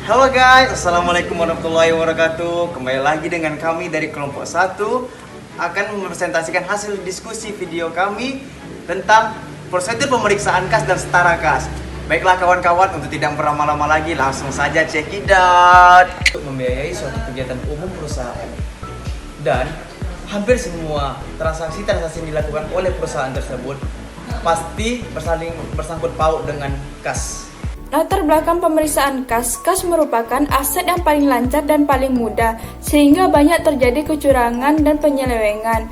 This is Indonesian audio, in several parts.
Halo guys, Assalamualaikum warahmatullahi wabarakatuh. Kembali lagi dengan kami dari kelompok 1 akan mempresentasikan hasil diskusi video kami tentang prosedur pemeriksaan kas dan setara kas. Baiklah kawan-kawan, untuk tidak berlama-lama lagi langsung saja check it out. Untuk membiayai suatu kegiatan umum perusahaan dan hampir semua transaksi-transaksi yang dilakukan oleh perusahaan tersebut pasti bersangkut paut dengan kas. Latar belakang pemeriksaan kas merupakan aset yang paling lancar dan paling mudah, sehingga banyak terjadi kecurangan dan penyelewengan.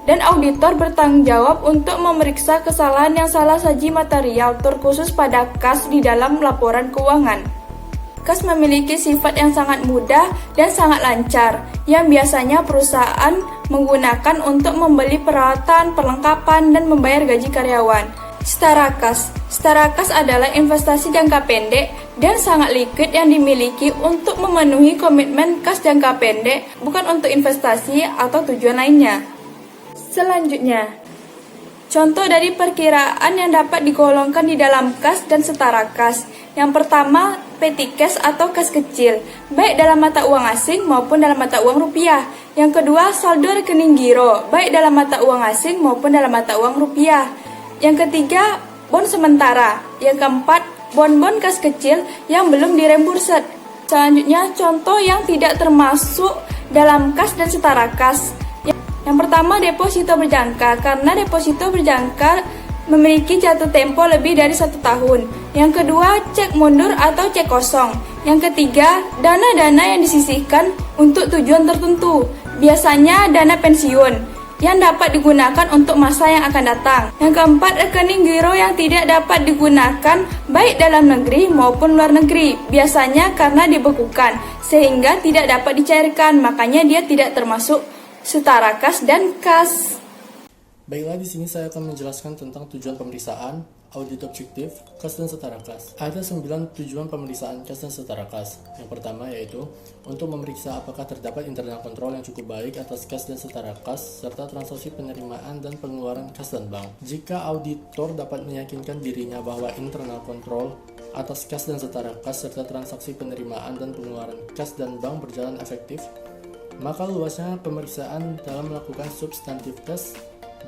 Dan auditor bertanggung jawab untuk memeriksa kesalahan yang salah saji material terkhusus pada kas di dalam laporan keuangan. Kas memiliki sifat yang sangat mudah dan sangat lancar, yang biasanya perusahaan menggunakan untuk membeli peralatan, perlengkapan, dan membayar gaji karyawan. Setara kas adalah investasi jangka pendek dan sangat liquid yang dimiliki untuk memenuhi komitmen kas jangka pendek, bukan untuk investasi atau tujuan lainnya. Selanjutnya, contoh dari perkiraan yang dapat digolongkan di dalam kas dan setara kas. Yang pertama, petty cash atau kas kecil, baik dalam mata uang asing maupun dalam mata uang rupiah. Yang kedua, saldo rekening giro, baik dalam mata uang asing maupun dalam mata uang rupiah. Yang ketiga, bon sementara. Yang keempat, bon kas kecil yang belum direm burset. Selanjutnya, contoh yang tidak termasuk dalam kas dan setara kas. Yang pertama, deposito berjangka, karena deposito berjangka memiliki jatuh tempo lebih dari 1 tahun. Yang kedua, cek mundur atau cek kosong. Yang ketiga, dana-dana yang disisihkan untuk tujuan tertentu, biasanya dana pensiun yang dapat digunakan untuk masa yang akan datang. Yang keempat, rekening giro yang tidak dapat digunakan baik dalam negeri maupun luar negeri, biasanya karena dibekukan sehingga tidak dapat dicairkan, makanya dia tidak termasuk setara kas dan kas. Baiklah, di sini saya akan menjelaskan tentang tujuan pemeriksaan, audit objektif, kas dan setara kas. Ada 9 tujuan pemeriksaan kas dan setara kas. Yang pertama yaitu untuk memeriksa apakah terdapat internal kontrol yang cukup baik atas kas dan setara kas, serta transaksi penerimaan dan pengeluaran kas dan bank. Jika auditor dapat meyakinkan dirinya bahwa internal kontrol atas kas dan setara kas, serta transaksi penerimaan dan pengeluaran kas dan bank berjalan efektif, maka luasnya pemeriksaan dalam melakukan substantif kas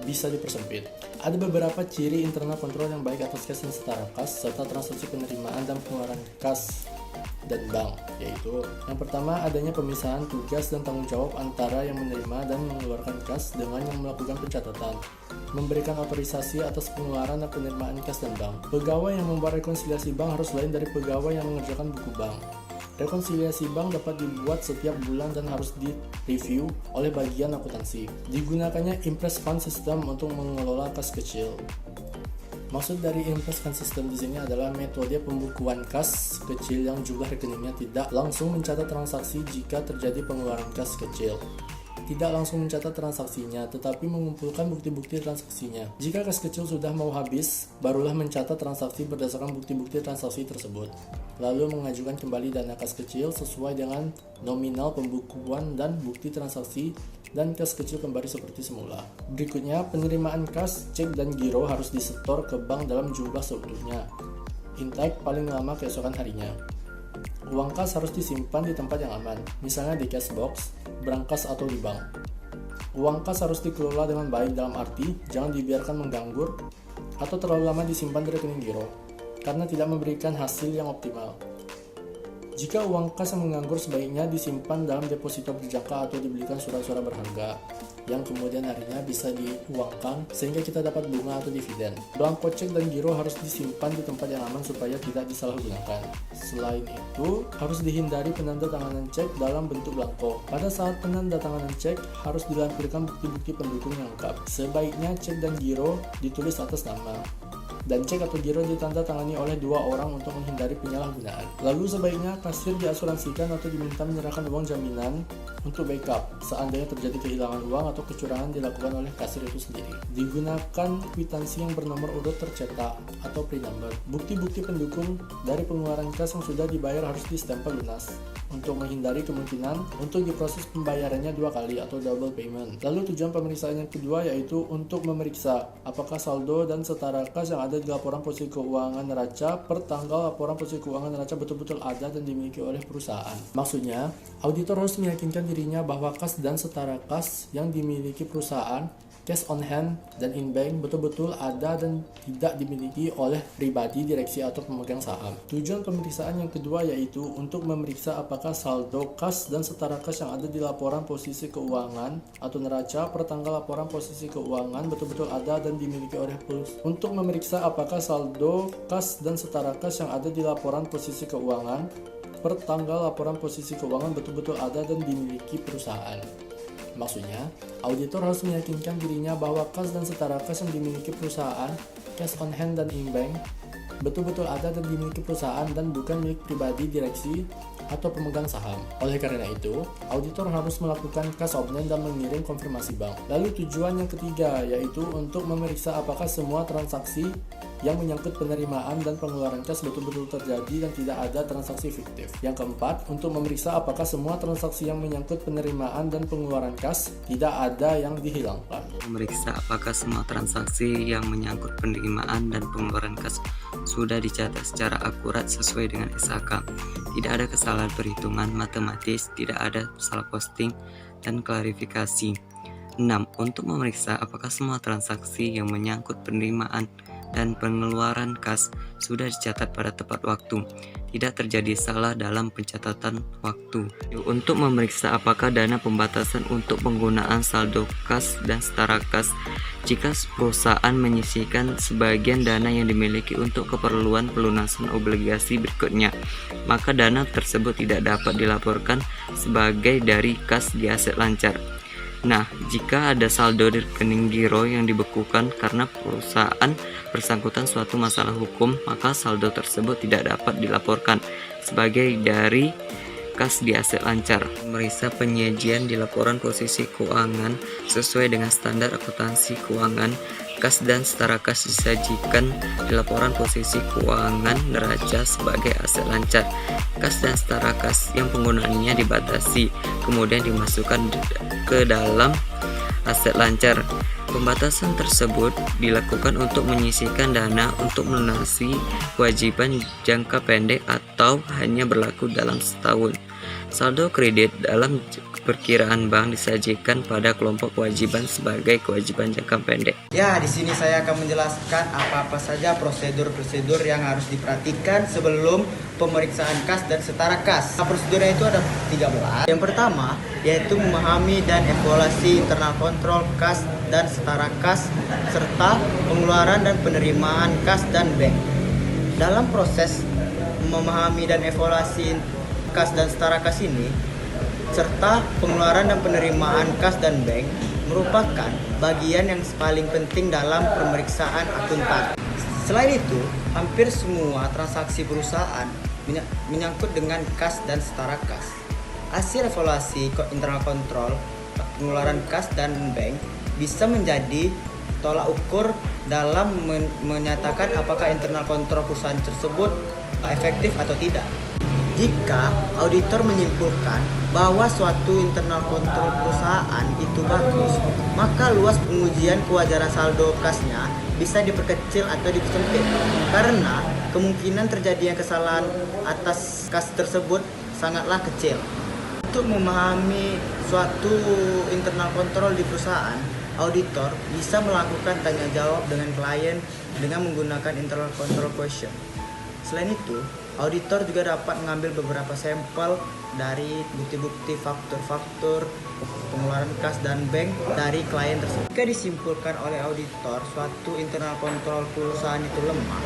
bisa dipersempit. Ada beberapa ciri internal kontrol yang baik atas kas dan setara kas, serta transaksi penerimaan dan pengeluaran kas dan bank, yaitu yang pertama, adanya pemisahan tugas dan tanggung jawab antara yang menerima dan mengeluarkan kas dengan yang melakukan pencatatan, memberikan otorisasi atas pengeluaran dan penerimaan kas dan bank. Pegawai yang membuat rekonsiliasi bank harus lain dari pegawai yang mengerjakan buku bank. Rekonsiliasi bank dapat dibuat setiap bulan dan harus direview oleh bagian akuntansi. Digunakannya Impress Fund System untuk mengelola kas kecil. Maksud dari Impress Fund System di sini adalah metode pembukuan kas kecil yang jumlah rekeningnya tidak langsung mencatat transaksi jika terjadi pengeluaran kas kecil. Tidak langsung mencatat transaksinya, tetapi mengumpulkan bukti-bukti transaksinya. Jika kas kecil sudah mau habis, barulah mencatat transaksi berdasarkan bukti-bukti transaksi tersebut. Lalu mengajukan kembali dana kas kecil sesuai dengan nominal pembukuan dan bukti transaksi, dan kas kecil kembali seperti semula. Berikutnya, penerimaan kas, cek, dan giro harus disetor ke bank dalam jumlah seutuhnya. Intake paling lama keesokan harinya. Uang kas harus disimpan di tempat yang aman, misalnya di cash box, brankas, atau di bank. Uang kas harus dikelola dengan baik, dalam arti jangan dibiarkan mengganggur atau terlalu lama disimpan di rekening giro, karena tidak memberikan hasil yang optimal. Jika uang kas yang menganggur, sebaiknya disimpan dalam deposito berjangka atau dibelikan surat-surat berharga yang kemudian harinya bisa diuangkan sehingga kita dapat bunga atau dividen. Blanko cek dan giro harus disimpan di tempat yang aman supaya tidak disalahgunakan. Selain itu, harus dihindari penandatanganan cek dalam bentuk blanko. Pada saat penandatanganan cek, harus dilampirkan bukti-bukti pendukung yang lengkap. Sebaiknya cek dan giro ditulis atas nama, dan cek atau giro ditanda tangani oleh 2 orang untuk menghindari penyalahgunaan. Lalu sebaiknya kasir diasuransikan atau diminta menyerahkan uang jaminan untuk backup seandainya terjadi kehilangan uang atau kecurangan dilakukan oleh kasir itu sendiri. Digunakan kwitansi yang bernomor urut tercetak atau pre-number. Bukti-bukti pendukung dari pengeluaran kas yang sudah dibayar harus distempel lunas. untuk menghindari kemungkinan untuk diproses pembayarannya 2 kali atau double payment. Lalu tujuan pemeriksaan yang kedua yaitu untuk memeriksa apakah saldo dan setara kas yang ada di laporan posisi keuangan neraca per tanggal laporan posisi keuangan neraca betul-betul ada dan dimiliki oleh perusahaan. Maksudnya, auditor harus meyakinkan dirinya bahwa kas dan setara kas yang dimiliki perusahaan, cash on hand dan in bank betul-betul ada dan tidak dimiliki oleh pribadi, direksi atau pemegang saham. Tujuan pemeriksaan yang kedua yaitu untuk memeriksa apakah saldo kas dan setara kas yang ada di laporan posisi keuangan atau neraca per tanggal laporan posisi keuangan betul-betul ada dan dimiliki oleh perusahaan. Untuk memeriksa apakah saldo kas dan setara kas yang ada di laporan posisi keuangan per tanggal laporan posisi keuangan betul-betul ada dan dimiliki perusahaan. Maksudnya, auditor harus meyakinkan dirinya bahwa kas dan setara kas yang dimiliki perusahaan, cash on hand dan in bank, betul-betul ada dan dimiliki perusahaan dan bukan milik pribadi, direksi, atau pemegang saham. Oleh karena itu, auditor harus melakukan cash opening dan mengirim konfirmasi bank. Lalu tujuan yang ketiga yaitu untuk memeriksa apakah semua transaksi yang menyangkut penerimaan dan pengeluaran kas betul-betul terjadi dan tidak ada transaksi fiktif. Yang keempat, untuk memeriksa apakah semua transaksi yang menyangkut penerimaan dan pengeluaran kas tidak ada yang dihilangkan. Memeriksa apakah semua transaksi yang menyangkut penerimaan dan pengeluaran kas sudah dicatat secara akurat sesuai dengan SHK. Tidak ada kesalahan perhitungan matematis, tidak ada salah posting dan klarifikasi. 6. Untuk memeriksa apakah semua transaksi yang menyangkut penerimaan dan pengeluaran kas sudah dicatat pada tepat waktu, tidak terjadi salah dalam pencatatan waktu. Untuk memeriksa apakah dana pembatasan untuk penggunaan saldo kas dan setara kas, jika perusahaan menyisihkan sebagian dana yang dimiliki untuk keperluan pelunasan obligasi berikutnya, maka dana tersebut tidak dapat dilaporkan sebagai dari kas di aset lancar. Nah, jika ada saldo di rekening giro yang dibekukan karena perusahaan bersangkutan suatu masalah hukum, maka saldo tersebut tidak dapat dilaporkan sebagai dari kas di aset lancar. Memeriksa penyajian di laporan posisi keuangan sesuai dengan standar akuntansi keuangan. Kas dan setara kas disajikan di laporan posisi keuangan neraca sebagai aset lancar. Kas dan setara kas yang penggunaannya dibatasi kemudian dimasukkan ke dalam aset lancar. Pembatasan tersebut dilakukan untuk menyisihkan dana untuk melunasi kewajiban jangka pendek atau hanya berlaku dalam setahun. Saldo kredit dalam perkiraan bank disajikan pada kelompok kewajiban sebagai kewajiban jangka pendek. Ya, di sini saya akan menjelaskan apa-apa saja prosedur-prosedur yang harus diperhatikan sebelum pemeriksaan kas dan setara kas. Nah, prosedurnya itu ada 13. Yang pertama yaitu memahami dan evaluasi internal kontrol kas dan setara kas serta pengeluaran dan penerimaan kas dan bank. Dalam proses memahami dan evaluasi kas dan setara kas ini serta pengeluaran dan penerimaan kas dan bank merupakan bagian yang paling penting dalam pemeriksaan akuntan. Selain itu, hampir semua transaksi perusahaan menyangkut dengan kas dan setara kas. Hasil evaluasi internal kontrol pengeluaran kas dan bank bisa menjadi tolak ukur dalam menyatakan apakah internal kontrol perusahaan tersebut efektif atau tidak. Jika auditor menyimpulkan bahwa suatu internal kontrol perusahaan itu bagus, maka luas pengujian kewajaran saldo kasnya bisa diperkecil atau dipersempit karena kemungkinan terjadinya kesalahan atas kas tersebut sangatlah kecil. Untuk memahami suatu internal kontrol di perusahaan, auditor bisa melakukan tanya jawab dengan klien dengan menggunakan internal control question. Selain itu, auditor juga dapat mengambil beberapa sampel dari bukti-bukti faktur-faktur pengeluaran kas dan bank dari klien tersebut. Jika disimpulkan oleh auditor suatu internal kontrol perusahaan itu lemah,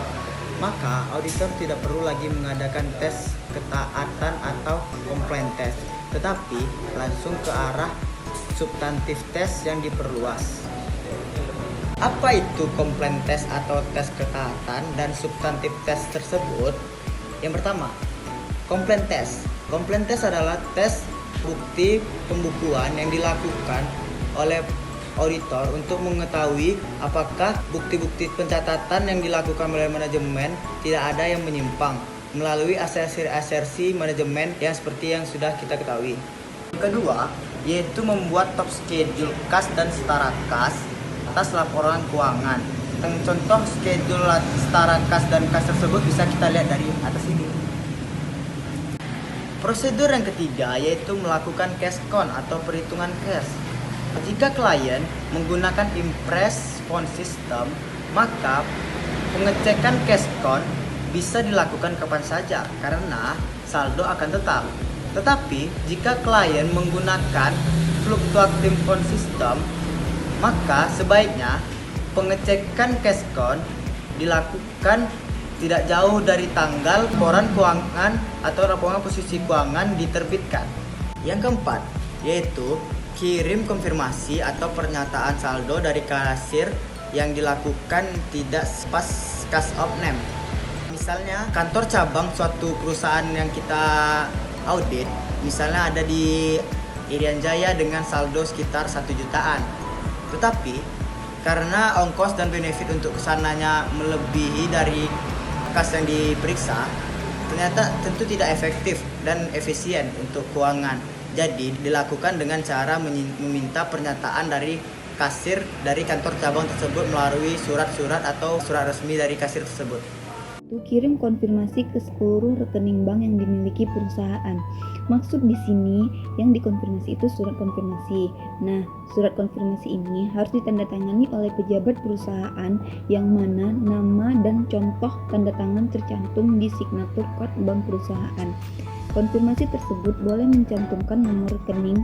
maka auditor tidak perlu lagi mengadakan tes ketaatan atau compliance test, tetapi langsung ke arah substantif test yang diperluas. Apa itu compliance test atau tes ketaatan dan substantif test tersebut? Yang pertama, compliance test. Compliance test adalah tes bukti pembukuan yang dilakukan oleh auditor untuk mengetahui apakah bukti-bukti pencatatan yang dilakukan oleh manajemen tidak ada yang menyimpang. melalui asersi manajemen yang seperti yang sudah kita ketahui. Yang kedua, yaitu membuat top schedule kas dan setara kas atas laporan keuangan. Contoh schedule setara kas dan kas tersebut bisa kita lihat dari atas ini. Prosedur yang ketiga yaitu melakukan cash count atau perhitungan cash. Jika klien menggunakan Impress Phone System, maka pengecekan cash count bisa dilakukan kapan saja karena saldo akan tetap. Tetapi jika klien menggunakan Fluctuating Phone System, maka sebaiknya pengecekan cash count dilakukan tidak jauh dari tanggal laporan keuangan atau laporan posisi keuangan diterbitkan. Yang keempat, yaitu kirim konfirmasi atau pernyataan saldo dari kasir yang dilakukan tidak pas cash of name. Misalnya kantor cabang suatu perusahaan yang kita audit, misalnya ada di Irian Jaya dengan saldo sekitar 1 jutaan. Tetapi karena ongkos dan benefit untuk kesananya melebihi dari kas yang diperiksa, ternyata tentu tidak efektif dan efisien untuk keuangan. Jadi dilakukan dengan cara meminta pernyataan dari kasir dari kantor cabang tersebut melalui surat-surat atau surat resmi dari kasir tersebut. Kirim konfirmasi ke seluruh rekening bank yang dimiliki perusahaan. Maksud di sini yang dikonfirmasi itu surat konfirmasi. Nah, surat konfirmasi ini harus ditandatangani oleh pejabat perusahaan yang mana nama dan contoh tanda tangan tercantum di signatur kode bank perusahaan. Konfirmasi tersebut boleh mencantumkan nomor rekening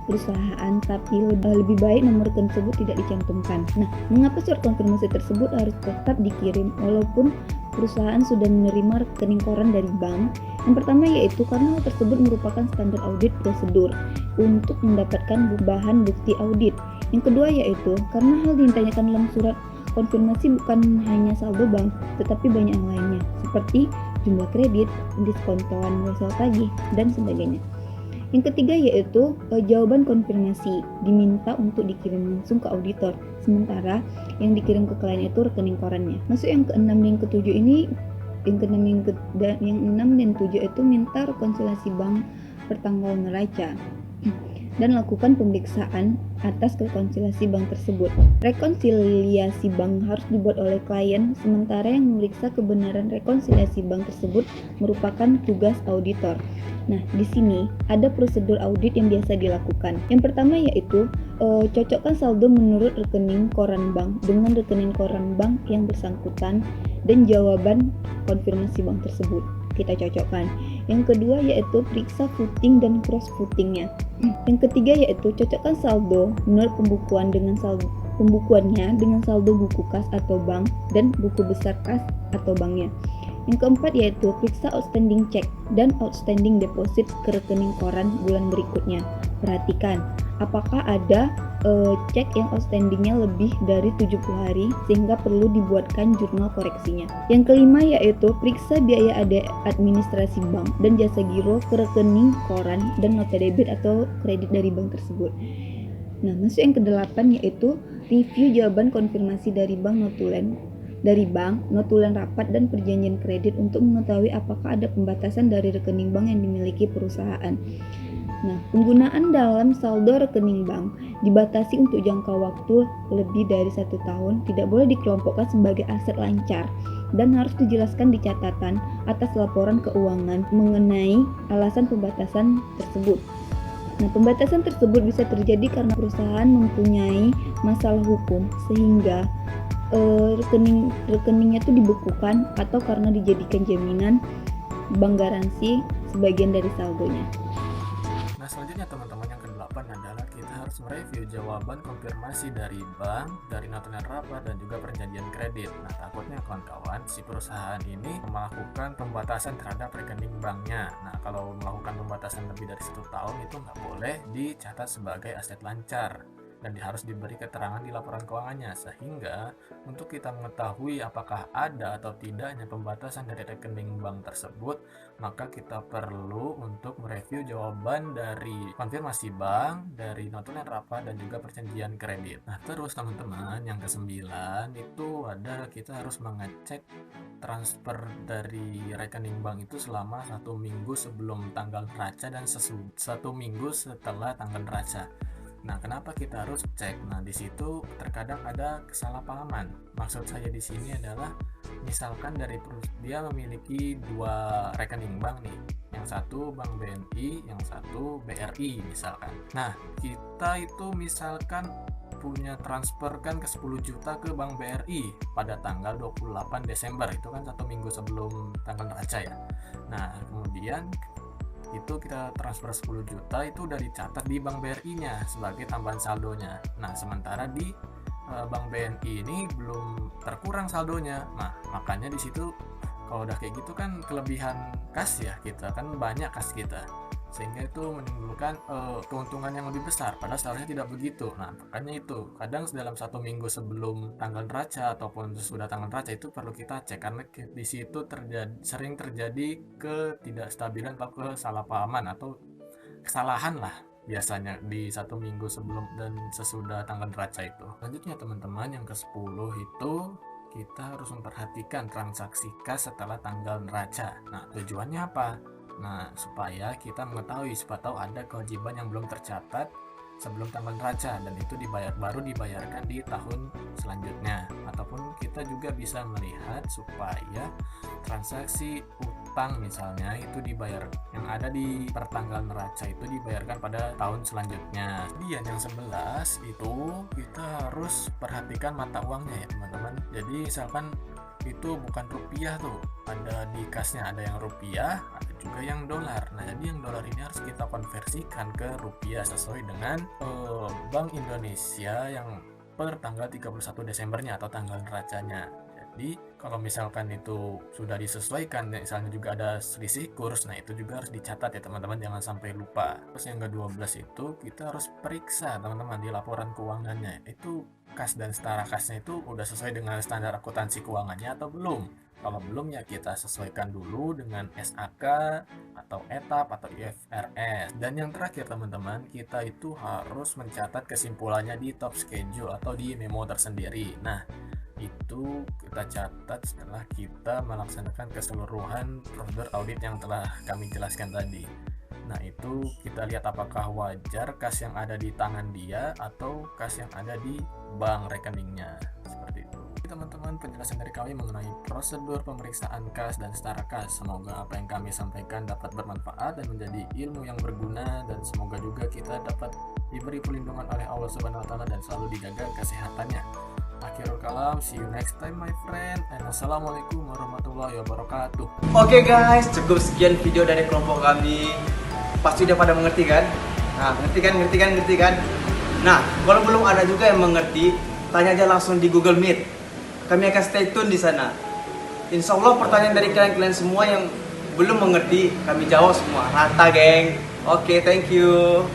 perusahaan, tapi lebih baik nomor rekening tersebut tidak dicantumkan. Nah, mengapa surat konfirmasi tersebut harus tetap dikirim walaupun perusahaan sudah menerima rekening koran dari bank? Yang pertama yaitu karena hal tersebut merupakan standar audit prosedur untuk mendapatkan bahan bukti audit. Yang kedua yaitu karena hal ditanyakan dalam surat konfirmasi bukan hanya saldo bank, tetapi banyak yang lainnya seperti jumlah kredit, diskontoan wesel tagih, dan sebagainya. Yang ketiga yaitu jawaban konfirmasi diminta untuk dikirim langsung ke auditor, sementara yang dikirim ke klien itu rekening korannya. Masuk yang keenam dan ketujuh ini, yang enam dan tujuh itu minta rekonsiliasi bank pertanggal neraca dan lakukan pemeriksaan atas rekonsiliasi bank tersebut. Rekonsiliasi bank harus dibuat oleh klien, sementara yang memeriksa kebenaran rekonsiliasi bank tersebut merupakan tugas auditor. Nah, di sini ada prosedur audit yang biasa dilakukan. Yang pertama yaitu cocokkan saldo menurut rekening koran bank dengan rekening koran bank yang bersangkutan dan jawaban konfirmasi bank tersebut kita cocokkan. Yang kedua yaitu periksa footing dan cross footingnya. Yang ketiga yaitu cocokkan saldo menurut pembukuannya dengan saldo buku kas atau bank dan buku besar kas atau banknya. Yang keempat yaitu periksa outstanding check dan outstanding deposit ke rekening koran bulan berikutnya. Perhatikan apakah ada cek yang outstandingnya lebih dari 70 hari sehingga perlu dibuatkan jurnal koreksinya. Yang kelima yaitu periksa biaya administrasi bank dan jasa giro ke rekening koran dan nota debit atau kredit dari bank tersebut. Nah, masuk yang kedelapan yaitu review jawaban konfirmasi dari bank notulen rapat dan perjanjian kredit untuk mengetahui apakah ada pembatasan dari rekening bank yang dimiliki perusahaan. Nah, penggunaan dalam saldo rekening bank dibatasi untuk jangka waktu lebih dari 1 tahun, tidak boleh dikelompokkan sebagai aset lancar, dan harus dijelaskan di catatan atas laporan keuangan mengenai alasan pembatasan tersebut. Nah, pembatasan tersebut bisa terjadi karena perusahaan mempunyai masalah hukum sehingga rekeningnya itu dibekukan atau karena dijadikan jaminan bank garansi sebagian dari saldonya. Nah, selanjutnya teman-teman yang ke-8 adalah kita harus mereview jawaban konfirmasi dari bank, dari notulen rapat dan juga perjanjian kredit. Nah, takutnya kawan-kawan si perusahaan ini melakukan pembatasan terhadap rekening banknya. Nah, kalau melakukan pembatasan lebih dari 1 tahun itu nggak boleh dicatat sebagai aset lancar. dan harus diberi keterangan di laporan keuangannya. Sehingga untuk kita mengetahui apakah ada atau tidaknya pembatasan dari rekening bank tersebut, maka kita perlu untuk mereview jawaban dari konfirmasi bank, dari notulen rapat, dan juga perjanjian kredit. Nah, terus teman-teman, yang ke-9 itu ada kita harus mengecek transfer dari rekening bank itu selama 1 minggu sebelum tanggal neraca dan 1 minggu setelah tanggal neraca. Nah, kenapa kita harus cek? Nah, di situ terkadang ada kesalahpahaman. Maksud saya di sini adalah misalkan dari dia memiliki 2 rekening bank nih. Yang satu Bank BNI, yang satu BRI misalkan. Nah, kita itu misalkan punya transfer kan ke 10 juta ke Bank BRI pada tanggal 28 Desember, itu kan 1 minggu sebelum tanggal neraca ya. Nah, kemudian itu kita transfer 10 juta itu udah dicatat di Bank BRI-nya sebagai tambahan saldonya. Nah, sementara di Bank BNI ini belum terkurang saldonya. Nah, makanya di situ kalau udah kayak gitu kan kelebihan kas ya, kita kan banyak kas kita, sehingga itu menimbulkan keuntungan yang lebih besar, padahal seharusnya tidak begitu. Nah, makanya itu kadang dalam 1 minggu sebelum tanggal neraca ataupun sudah tanggal neraca itu perlu kita cek, karena di situ sering terjadi ketidakstabilan atau kesalahpahaman atau kesalahan lah biasanya di 1 minggu sebelum dan sesudah tanggal neraca itu. Selanjutnya teman-teman, yang ke-10 itu kita harus memperhatikan transaksi kas setelah tanggal neraca. Nah, tujuannya apa? Nah, supaya kita mengetahui, siapa tahu ada kewajiban yang belum tercatat sebelum tanggal neraca dan itu baru dibayarkan di tahun selanjutnya. Ataupun kita juga bisa melihat supaya transaksi utang misalnya itu dibayar yang ada di pertanggal neraca itu dibayarkan pada tahun selanjutnya. Kemudian yang 11 itu kita harus perhatikan mata uangnya ya teman-teman. Jadi misalkan itu bukan rupiah tuh, ada di kasnya ada yang rupiah, ada juga yang dolar. Nah, jadi yang dolar ini harus kita konversikan ke rupiah sesuai dengan Bank Indonesia yang per tanggal 31 Desembernya atau tanggal neracanya. Jadi kalau misalkan itu sudah disesuaikan, misalnya juga ada selisih kurs, nah itu juga harus dicatat ya teman-teman, jangan sampai lupa. Terus yang ke-12 itu kita harus periksa teman-teman di laporan keuangannya, itu kas dan setara kasnya itu udah sesuai dengan standar akuntansi keuangannya atau belum. Kalau belum ya kita sesuaikan dulu dengan SAK atau ETAP atau IFRS. Dan yang terakhir teman-teman, kita itu harus mencatat kesimpulannya di top schedule atau di memo tersendiri. Nah, itu kita catat setelah kita melaksanakan keseluruhan prosedur audit yang telah kami jelaskan tadi. Nah, itu kita lihat apakah wajar kas yang ada di tangan dia atau kas yang ada di bank rekeningnya, seperti itu. Teman-teman, penjelasan dari kami mengenai prosedur pemeriksaan kas dan setara kas. Semoga apa yang kami sampaikan dapat bermanfaat dan menjadi ilmu yang berguna, dan semoga juga kita dapat diberi perlindungan oleh Allah Subhanahu wa Ta'ala dan selalu dijaga kesehatannya. Akhirul kalam, see you next time my friend, and assalamualaikum warahmatullahi wabarakatuh. Oke guys, cukup sekian video dari kelompok kami. Pasti udah pada mengerti kan? Nah, ngerti kan? Nah, kalau belum ada juga yang mengerti, tanya aja langsung di Google Meet. Kami akan stay tune di sana. Insya Allah pertanyaan dari kalian semua yang belum mengerti, kami jawab semua rata, geng. Oke, thank you.